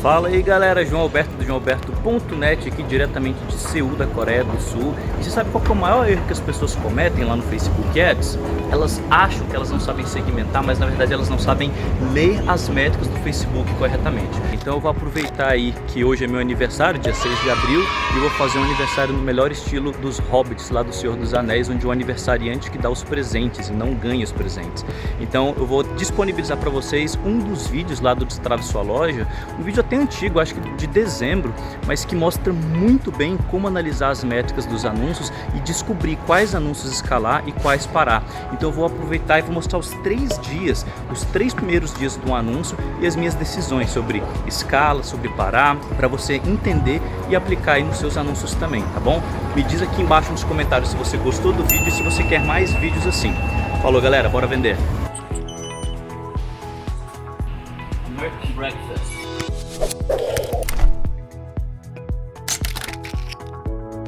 Fala aí galera, João Alberto do joãoalberto.net aqui diretamente de Seul, da Coreia do Sul. E você sabe qual que é o maior erro que as pessoas cometem lá no Facebook Ads? Elas acham que elas não sabem segmentar, mas na verdade elas não sabem ler as métricas do Facebook corretamente. Então eu vou aproveitar aí que hoje é meu aniversário, dia 6 de abril, e vou fazer um aniversário no melhor estilo dos Hobbits lá do Senhor dos Anéis, onde o aniversariante que dá os presentes e não ganha os presentes. Então eu vou disponibilizar para vocês um dos vídeos lá do Destrave Sua Loja, um vídeo até antigo, acho que de dezembro, mas que mostra muito bem como analisar as métricas dos anúncios e descobrir quais anúncios escalar e quais parar. Então eu vou aproveitar e vou mostrar os 3 dias, os 3 primeiros dias do anúncio e as minhas decisões sobre escala, sobre parar, para você entender e aplicar aí nos seus anúncios também, tá bom? Me diz aqui embaixo nos comentários se você gostou do vídeo e se você quer mais vídeos assim. Falou galera, bora vender! American Breakfast.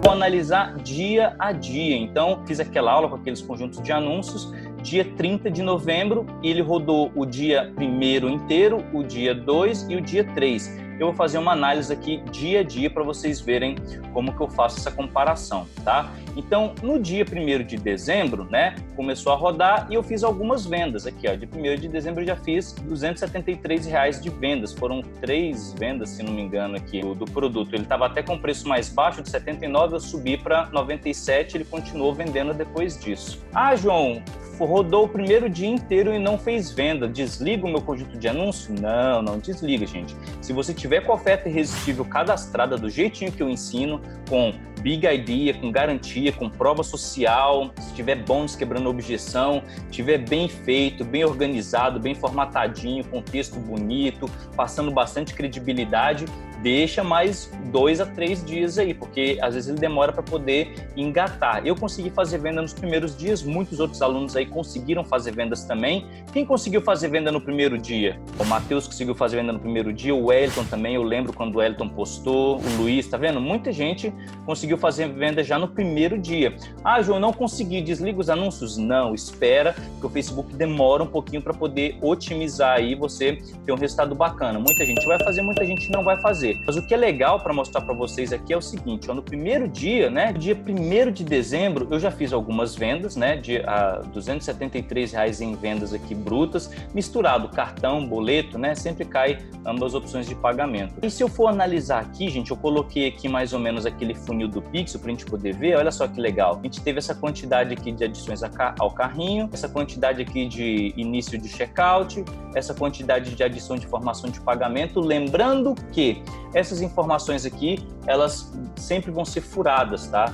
Vou analisar dia a dia, então fiz aquela aula com aqueles conjuntos de anúncios, dia 30 de novembro, ele rodou o dia 1º inteiro, o dia 2 e o dia 3. Eu vou fazer uma análise aqui dia a dia para vocês verem como que eu faço essa comparação, tá? Então, no dia 1º de dezembro, né, começou a rodar e eu fiz algumas vendas aqui, ó. De 1º de dezembro eu já fiz R$ 273 de vendas, foram 3 vendas, se não me engano, aqui do produto. Ele estava até com preço mais baixo, de 79, eu subi para 97, ele continuou vendendo depois disso. Ah, João, rodou o 1º dia inteiro e não fez venda, desliga o meu conjunto de anúncio? Não, não desliga, gente. Se você tiver com a oferta irresistível cadastrada do jeitinho que eu ensino, com Big Idea, com garantia, com prova social, se tiver bônus quebrando objeção, tiver bem feito, bem organizado, bem formatadinho, com texto bonito, passando bastante credibilidade, deixa mais 2 a 3 dias aí, porque às vezes ele demora para poder engatar. Eu consegui fazer venda nos primeiros dias, muitos outros alunos aí conseguiram fazer vendas também. Quem conseguiu fazer venda no primeiro dia? O Matheus conseguiu fazer venda no primeiro dia, o Wellington também, eu lembro quando o Wellington postou, o Luiz, tá vendo? Muita gente conseguiu fazer venda já no primeiro dia. Ah, João, não consegui, desliga os anúncios? Não, espera, que o Facebook demora um pouquinho para poder otimizar aí, você ter um resultado bacana. Muita gente vai fazer, muita gente não vai fazer. Mas o que é legal para mostrar para vocês aqui é o seguinte, ó, no primeiro dia, né, dia 1º de dezembro, eu já fiz algumas vendas, né, de R$ 273 em vendas aqui brutas, misturado cartão, boleto, né, sempre cai ambas opções de pagamento. E se eu for analisar aqui, gente, eu coloquei aqui mais ou menos aquele funil do Pixel para a gente poder ver, olha só que legal. A gente teve essa quantidade aqui de adições ao carrinho, essa quantidade aqui de início de checkout, essa quantidade de adição de informação de pagamento, lembrando que essas informações aqui, elas sempre vão ser furadas, tá?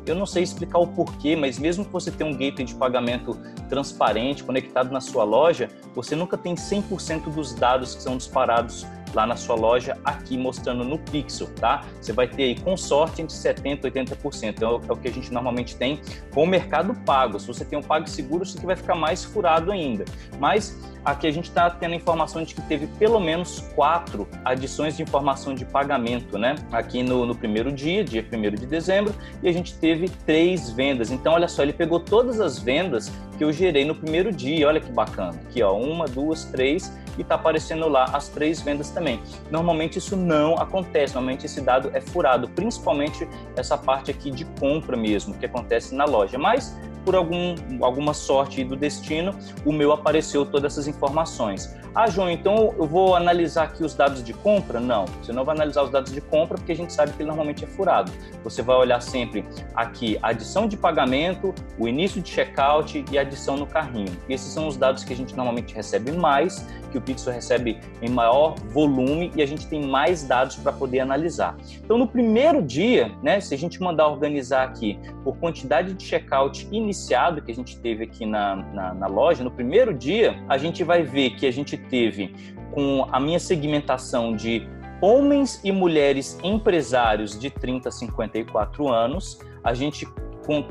Eu não sei explicar o porquê, mas mesmo que você tenha um gateway de pagamento transparente, conectado na sua loja, você nunca tem 100% dos dados que são disparados lá na sua loja, aqui mostrando no Pixel, tá? Você vai ter aí, com sorte, entre 70% e 80%. É o que a gente normalmente tem com o Mercado Pago. Se você tem um PagSeguro, isso aqui vai ficar mais furado ainda. Mas aqui a gente está tendo a informação de que teve pelo menos 4 adições de informação de pagamento, né? Aqui no primeiro dia 1º de dezembro, e a gente teve 3 vendas. Então, olha só, ele pegou todas as vendas que eu gerei no primeiro dia. Olha que bacana. Aqui, ó, 1, 2, 3, e tá aparecendo lá as 3 vendas também. Normalmente isso não acontece, normalmente esse dado é furado, principalmente essa parte aqui de compra mesmo, que acontece na loja. Mas por alguma sorte do destino, o meu apareceu todas essas informações. Ah, João, então eu vou analisar aqui os dados de compra? Não, você não vai analisar os dados de compra porque a gente sabe que ele normalmente é furado. Você vai olhar sempre aqui a adição de pagamento, o início de checkout e a adição no carrinho. E esses são os dados que a gente normalmente recebe mais, que o Pixel recebe em maior volume e a gente tem mais dados para poder analisar. Então, no primeiro dia, né, se a gente mandar organizar aqui por quantidade de checkout iniciado que a gente teve aqui na loja, no primeiro dia, a gente vai ver que a gente teve, com a minha segmentação de homens e mulheres empresários de 30 a 54 anos, a gente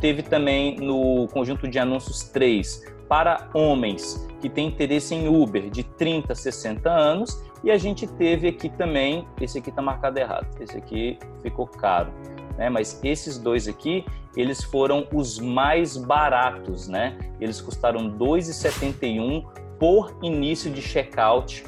teve também no conjunto de anúncios 3 para homens que têm interesse em Uber de 30 a 60 anos, e a gente teve aqui também, esse aqui está marcado errado, esse aqui ficou caro, né? Mas esses 2 aqui, eles foram os mais baratos, né? Eles custaram R$ 2,71 por início de checkout,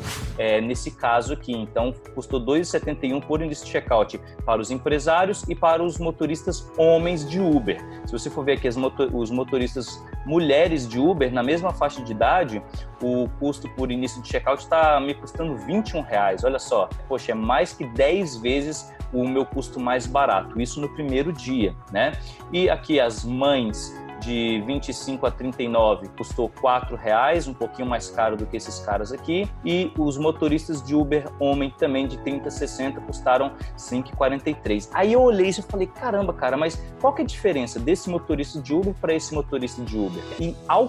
nesse caso aqui. Então, custou R$ 2,71 por início de checkout para os empresários e para os motoristas homens de Uber. Se você for ver aqui os motoristas mulheres de Uber, na mesma faixa de idade, o custo por início de checkout está me custando R$ 21. Olha só, poxa, é mais que 10 vezes o meu custo mais barato, isso no primeiro dia, né? E aqui as mães de 25 a 39 custou R$ 4,00, um pouquinho mais caro do que esses caras aqui. E os motoristas de Uber homem também de 30 a 60 custaram R$ 5,43. Aí eu olhei isso e falei, caramba, cara, mas qual que é a diferença desse motorista de Uber para esse motorista de Uber? E ao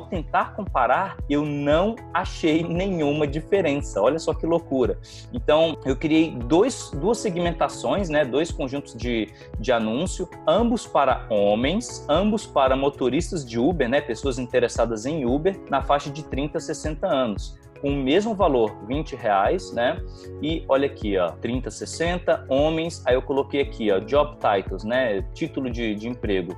tentar comparar, eu não achei nenhuma diferença. Olha só que loucura. Então, eu criei duas segmentações, né, dois conjuntos de anúncio, ambos para homens, ambos para motoristas de Uber, né, pessoas interessadas em Uber, na faixa de 30 a 60 anos. Com o mesmo valor, R$ 20, né? E olha aqui, ó, 30, 60, homens. Aí eu coloquei aqui, ó, job titles, né? Título de emprego.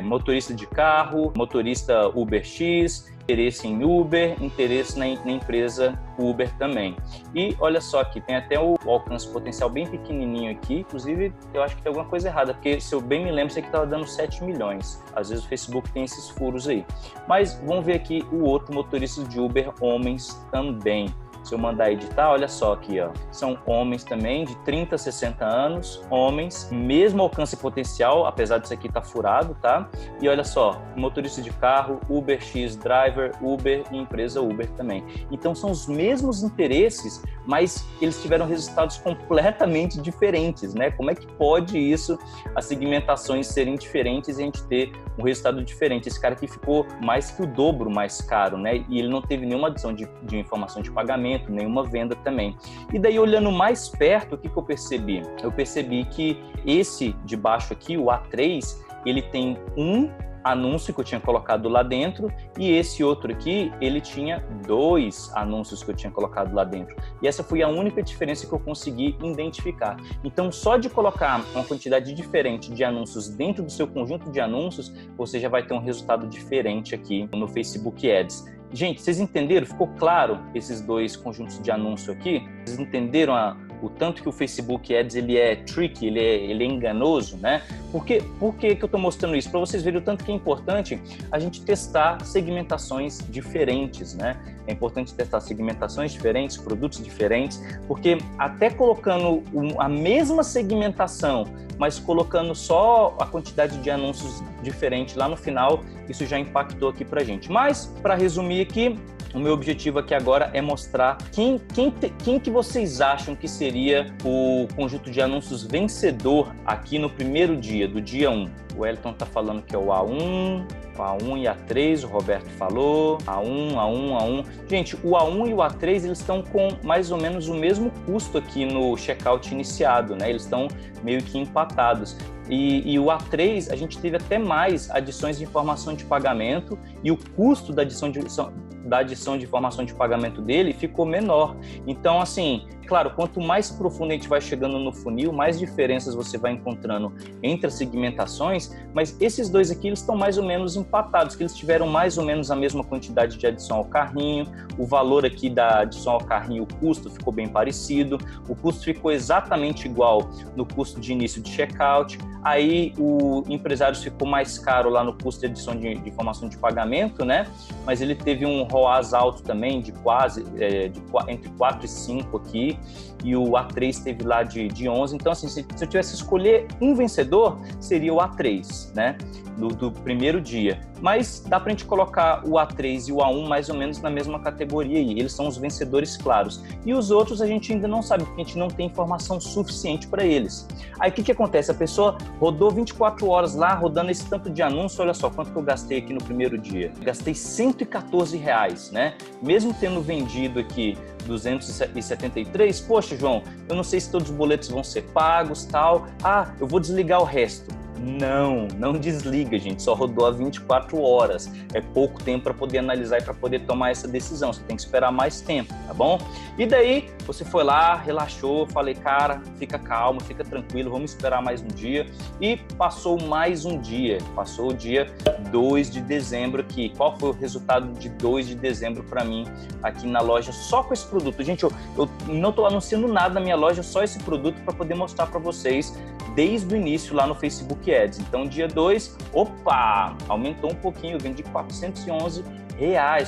Motorista de carro, motorista Uber X, interesse em Uber, interesse na empresa Uber também. E olha só aqui, tem até o alcance potencial bem pequenininho aqui, inclusive eu acho que tem alguma coisa errada, porque se eu bem me lembro, isso aqui estava dando 7 milhões. Às vezes o Facebook tem esses furos aí. Mas vamos ver aqui o outro motorista de Uber, homens também. Se eu mandar editar, olha só aqui, ó. São homens também, de 30 a 60 anos, homens, mesmo alcance potencial, apesar disso aqui estar furado, tá? E olha só, motorista de carro, Uber X, driver, Uber e empresa Uber também. Então são os mesmos interesses, mas eles tiveram resultados completamente diferentes, né? Como é que pode isso, as segmentações serem diferentes e a gente ter um resultado diferente? Esse cara aqui ficou mais que o dobro mais caro, né? E ele não teve nenhuma adição de informação de pagamento, nenhuma venda também. E daí, olhando mais perto, o que eu percebi? Eu percebi que esse de baixo aqui, o A3, ele tem um anúncio que eu tinha colocado lá dentro e esse outro aqui, ele tinha 2 anúncios que eu tinha colocado lá dentro. E essa foi a única diferença que eu consegui identificar. Então, só de colocar uma quantidade diferente de anúncios dentro do seu conjunto de anúncios, você já vai ter um resultado diferente aqui no Facebook Ads. Gente, vocês entenderam? Ficou claro esses 2 conjuntos de anúncio aqui? Vocês entenderam o tanto que o Facebook Ads ele é tricky, ele é enganoso, né? Por que que eu estou mostrando isso? Para vocês verem o tanto que é importante a gente testar segmentações diferentes, né? É importante testar segmentações diferentes, produtos diferentes, porque até colocando a mesma segmentação, mas colocando só a quantidade de anúncios diferente lá no final, isso já impactou aqui pra gente. Mas, para resumir aqui, o meu objetivo aqui agora é mostrar quem que vocês acham que seria o conjunto de anúncios vencedor aqui no primeiro dia, do dia 1. O Elton tá falando que é o A1 e A3, o Roberto falou, A1. Gente, o A1 e o A3, eles estão com mais ou menos o mesmo custo aqui no checkout iniciado, né? Eles estão meio que empatados. E o A3, a gente teve até mais adições de informação de pagamento e o custo da adição de informação de pagamento dele ficou menor. Então, assim, claro, quanto mais profundo a gente vai chegando no funil, mais diferenças você vai encontrando entre as segmentações, mas esses 2 aqui, eles estão mais ou menos empatados, que eles tiveram mais ou menos a mesma quantidade de adição ao carrinho, o valor aqui da adição ao carrinho, o custo ficou bem parecido, o custo ficou exatamente igual no custo de início de checkout, aí o empresário ficou mais caro lá no custo de adição de informação de pagamento, né? Mas ele teve um ROAS alto também, de quase entre 4 e 5 aqui, e o A3 teve lá de 11. Então, assim, se eu tivesse que escolher um vencedor, seria o A3, né? Do primeiro dia. Mas dá pra gente colocar o A3 e o A1 mais ou menos na mesma categoria aí. Eles são os vencedores claros. E os outros a gente ainda não sabe, porque a gente não tem informação suficiente para eles. Aí o que acontece? A pessoa rodou 24 horas lá, rodando esse tanto de anúncio. Olha só quanto que eu gastei aqui no primeiro dia. Gastei R$114, né? Mesmo tendo vendido aqui 273, poxa, João, eu não sei se todos os boletos vão ser pagos, tal. Eu vou desligar o resto. Não desliga, gente, só rodou há 24 horas. É pouco tempo para poder analisar e para poder tomar essa decisão. Você tem que esperar mais tempo, tá bom? E daí, você foi lá, relaxou, falei, cara, fica calmo, fica tranquilo, vamos esperar mais um dia. E passou mais um dia, passou o dia 2 de dezembro aqui. Qual foi o resultado de 2 de dezembro para mim aqui na loja só com esse produto? Gente, eu não estou anunciando nada na minha loja, só esse produto para poder mostrar para vocês desde o início lá no Facebook Ads. Então, dia 2, opa, aumentou um pouquinho, eu vendi R$411,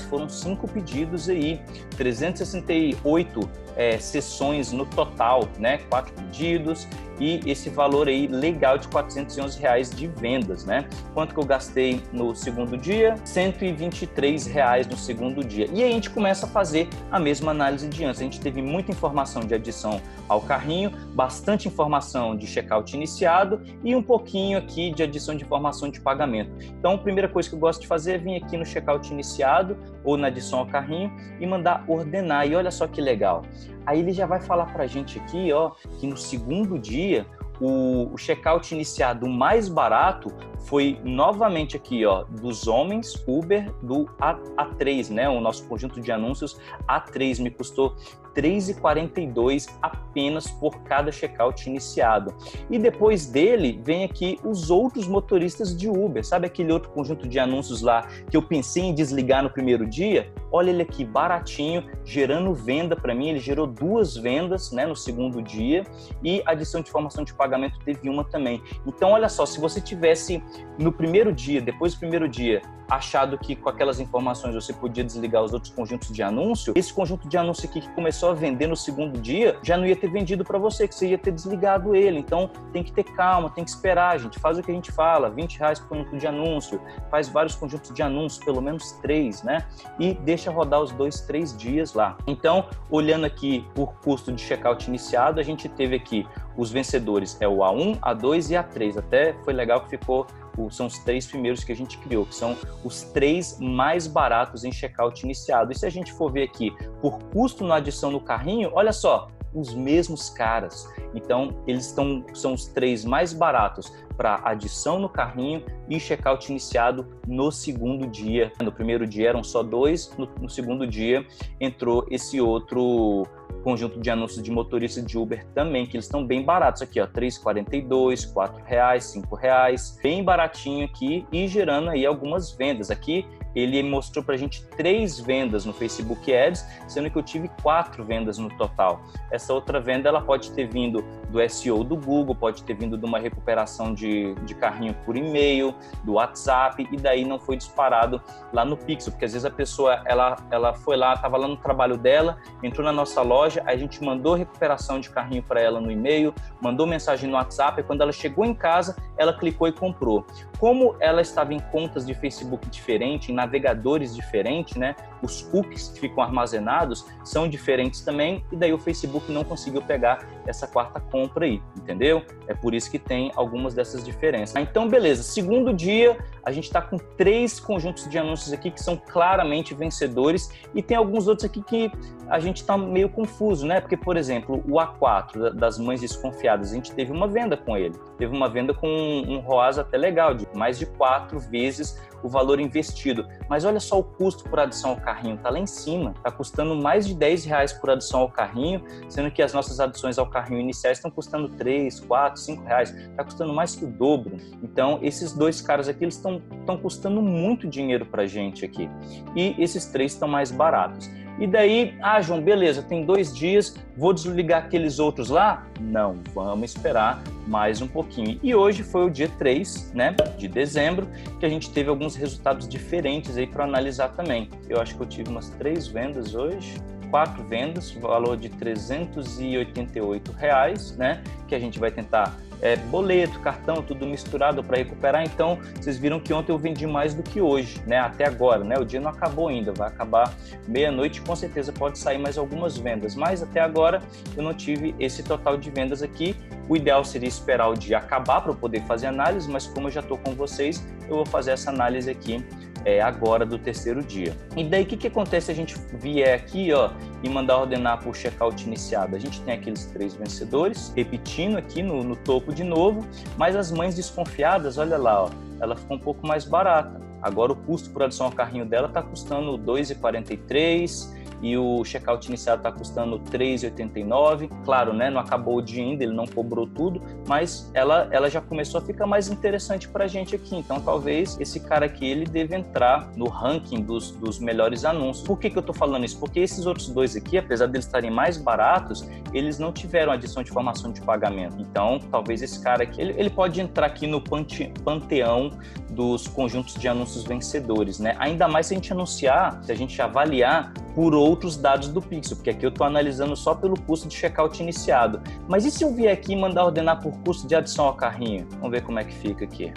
foram 5 pedidos aí, 368 sessões no total, né? 4 pedidos e esse valor aí legal de R$411 de vendas, né? Quanto que eu gastei no segundo dia? R$123 no segundo dia. E aí a gente começa a fazer a mesma análise de antes. A gente teve muita informação de adição ao carrinho, bastante informação de checkout iniciado e um pouquinho aqui de adição de informação de pagamento. Então, a primeira coisa que eu gosto de fazer é vir aqui no checkout iniciado ou na adição ao carrinho e mandar ordenar. E olha só que legal. Aí ele já vai falar pra gente aqui, ó, que no segundo dia o checkout iniciado mais barato foi novamente aqui, ó, dos homens Uber do A3, né? O nosso conjunto de anúncios A3 me custou R$3,42 apenas por cada checkout iniciado. E depois dele vem aqui os outros motoristas de Uber. Sabe aquele outro conjunto de anúncios lá que eu pensei em desligar no primeiro dia? Olha ele aqui, baratinho, gerando venda para mim. Ele gerou 2 vendas, né, no segundo dia e adição de informação de pagamento teve uma também. Então, olha só, se você tivesse no primeiro dia, depois do primeiro dia, achado que com aquelas informações você podia desligar os outros conjuntos de anúncio, esse conjunto de anúncio aqui que começou a vender no segundo dia, já não ia ter vendido para você, que você ia ter desligado ele. Então, tem que ter calma, tem que esperar, gente. Faz o que a gente fala, R$20 por conjunto de anúncio, faz vários conjuntos de anúncios, pelo menos 3, né? E deixa rodar os 2, 3 dias lá. Então, olhando aqui por custo de checkout iniciado, a gente teve aqui os vencedores, é o A1, A2 e A3. Até foi legal que ficou, são os 3 primeiros que a gente criou, que são os 3 mais baratos em checkout iniciado. E se a gente for ver aqui por custo na adição no carrinho, olha só, os mesmos caras. Então, eles são os 3 mais baratos para adição no carrinho e checkout iniciado no segundo dia. No primeiro dia eram só 2, no segundo dia entrou esse outro conjunto de anúncios de motorista de Uber também, que eles estão bem baratos aqui, ó, R$3,42, R$4, R$5, bem baratinho aqui e gerando aí algumas vendas. Aqui ele mostrou pra gente 3 vendas no Facebook Ads, sendo que eu tive 4 vendas no total. Essa outra venda, ela pode ter vindo do SEO do Google, pode ter vindo de uma recuperação de carrinho por e-mail, do WhatsApp, e daí não foi disparado lá no Pixel, porque às vezes a pessoa, ela foi lá, estava lá no trabalho dela, entrou na nossa loja, aí a gente mandou recuperação de carrinho para ela no e-mail, mandou mensagem no WhatsApp, e quando ela chegou em casa, ela clicou e comprou. Como ela estava em contas de Facebook diferente, em navegadores diferentes, né? Os cookies que ficam armazenados são diferentes também, e daí o Facebook não conseguiu pegar essa 4ª compra aí, entendeu? É por isso que tem algumas dessas diferenças. Então, beleza, segundo dia, a gente está com 3 conjuntos de anúncios aqui que são claramente vencedores, e tem alguns outros aqui que a gente está meio confuso, né? Porque, por exemplo, o A4, das mães desconfiadas, a gente teve uma venda com ele. Teve uma venda com um ROAS até legal, de mais de 4 vezes o valor investido. Mas olha só o custo por adição ao carrinho, tá lá em cima. Tá custando mais de R$10 por adição ao carrinho, sendo que as nossas adições ao carrinho iniciais estão custando R$3, R$4, R$5. Tá custando mais que o dobro. Então, esses 2 caras aqui, eles estão custando muito dinheiro pra gente aqui. E esses 3 estão mais baratos. E daí, João, beleza, tem 2 dias, vou desligar aqueles outros lá? Não, vamos esperar mais um pouquinho. E hoje foi o dia 3, né, de dezembro, que a gente teve alguns resultados diferentes aí para analisar também. Eu acho que eu tive umas 3 vendas hoje, 4 vendas, valor de R$388, né, que a gente vai tentar boleto, cartão, tudo misturado para recuperar. Então, vocês viram que ontem eu vendi mais do que hoje, né? Até agora, né? O dia não acabou ainda, vai acabar meia-noite, com certeza pode sair mais algumas vendas, mas até agora eu não tive esse total de vendas aqui. O ideal seria esperar o dia acabar para eu poder fazer análise, mas como eu já estou com vocês, eu vou fazer essa análise aqui agora do terceiro dia. E daí o que acontece se a gente vier aqui, ó, e mandar ordenar por checkout iniciado? A gente tem aqueles 3 vencedores, repetindo aqui no topo de novo, mas as mães desconfiadas, olha lá, ó, ela ficou um pouco mais barata. Agora o custo por adição ao carrinho dela está custando R$ 2,43 e o checkout iniciado está custando R$ 3,89. Claro, né, não acabou o dia ainda, ele não cobrou tudo, mas ela já começou a ficar mais interessante para a gente aqui. Então, talvez esse cara aqui ele deve entrar no ranking dos melhores anúncios. Por que eu estou falando isso? Porque esses outros 2 aqui, apesar de eles estarem mais baratos, eles não tiveram adição de informação de pagamento. Então, talvez esse cara aqui, ele pode entrar aqui no panteão dos conjuntos de anúncios vencedores, né? Ainda mais se a gente anunciar, se a gente avaliar por outros dados do Pixel, porque aqui eu estou analisando só pelo custo de checkout iniciado. Mas e se eu vier aqui e mandar ordenar por custo de adição ao carrinho? Vamos ver como é que fica aqui.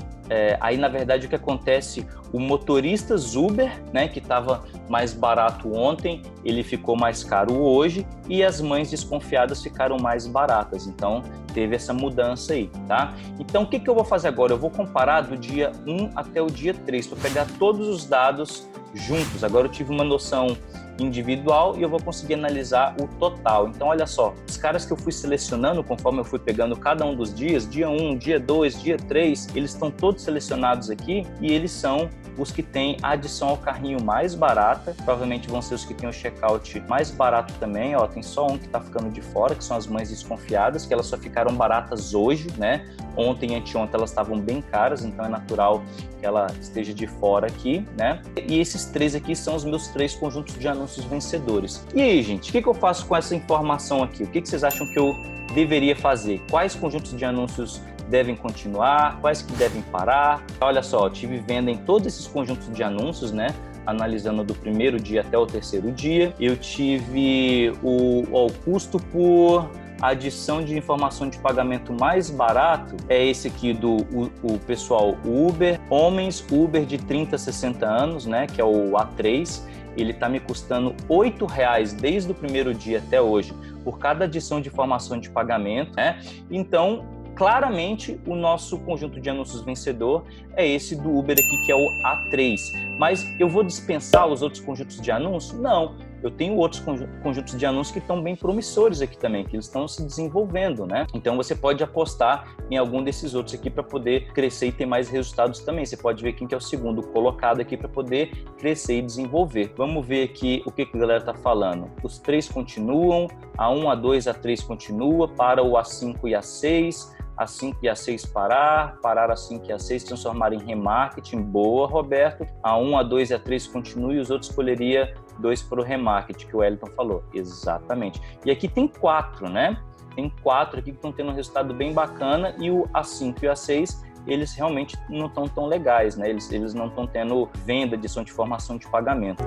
Aí, na verdade, o que acontece, o motorista Uber, né, que estava mais barato ontem, ele ficou mais caro hoje e as mães desconfiadas ficaram mais baratas. Então, teve essa mudança aí, tá? Então, o que eu vou fazer agora? Eu vou comparar do dia 1 até o dia 3, para pegar todos os dados juntos. Agora eu tive uma noção individual e eu vou conseguir analisar o total. Então, olha só, os caras que eu fui selecionando conforme eu fui pegando cada um dos dias, dia 1, dia 2, dia 3, eles estão todos selecionados aqui e eles são os que têm a adição ao carrinho mais barata, provavelmente vão ser os que têm o checkout mais barato também, ó, tem só um que tá ficando de fora, que são as mães desconfiadas, que elas só ficaram baratas hoje, né? Ontem e anteontem elas estavam bem caras, então é natural que ela esteja de fora aqui, né? E esses 3 aqui são os meus 3 conjuntos de anúncios vencedores. E aí, gente, o que eu faço com essa informação aqui? O que vocês acham que eu deveria fazer? Quais conjuntos de anúncios devem continuar? Quais que devem parar? Olha só, eu tive venda em todos esses conjuntos de anúncios, né? Analisando do primeiro dia até o terceiro dia. Eu tive o custo por adição de informação de pagamento mais barato, é esse aqui o pessoal Uber, homens Uber de 30 a 60 anos, né? Que é o A3. Ele está me custando R$ 8,00 desde o primeiro dia até hoje, por cada adição de informação de pagamento, né? Então, claramente, o nosso conjunto de anúncios vencedor é esse do Uber aqui, que é o A3. Mas eu vou dispensar os outros conjuntos de anúncios? Não. Eu tenho outros conjuntos de anúncios que estão bem promissores aqui também, que eles estão se desenvolvendo, né? Então você pode apostar em algum desses outros aqui para poder crescer e ter mais resultados também. Você pode ver quem que é o segundo colocado aqui para poder crescer e desenvolver. Vamos ver aqui o que a galera está falando. Os 3 continuam, A1, A2, A3 continua, para o A5 e A6. A5 e A6 parar A5 e A6 transformar em remarketing. Boa, Roberto. A1, A2 e A3 continua e os outros escolheria 2 para o remarketing, que o Wellington falou. Exatamente. E aqui tem 4, né? Tem 4 aqui que estão tendo um resultado bem bacana e o A5 e o A6, eles realmente não estão tão legais, né? Eles não estão tendo venda, adição de informação de pagamento.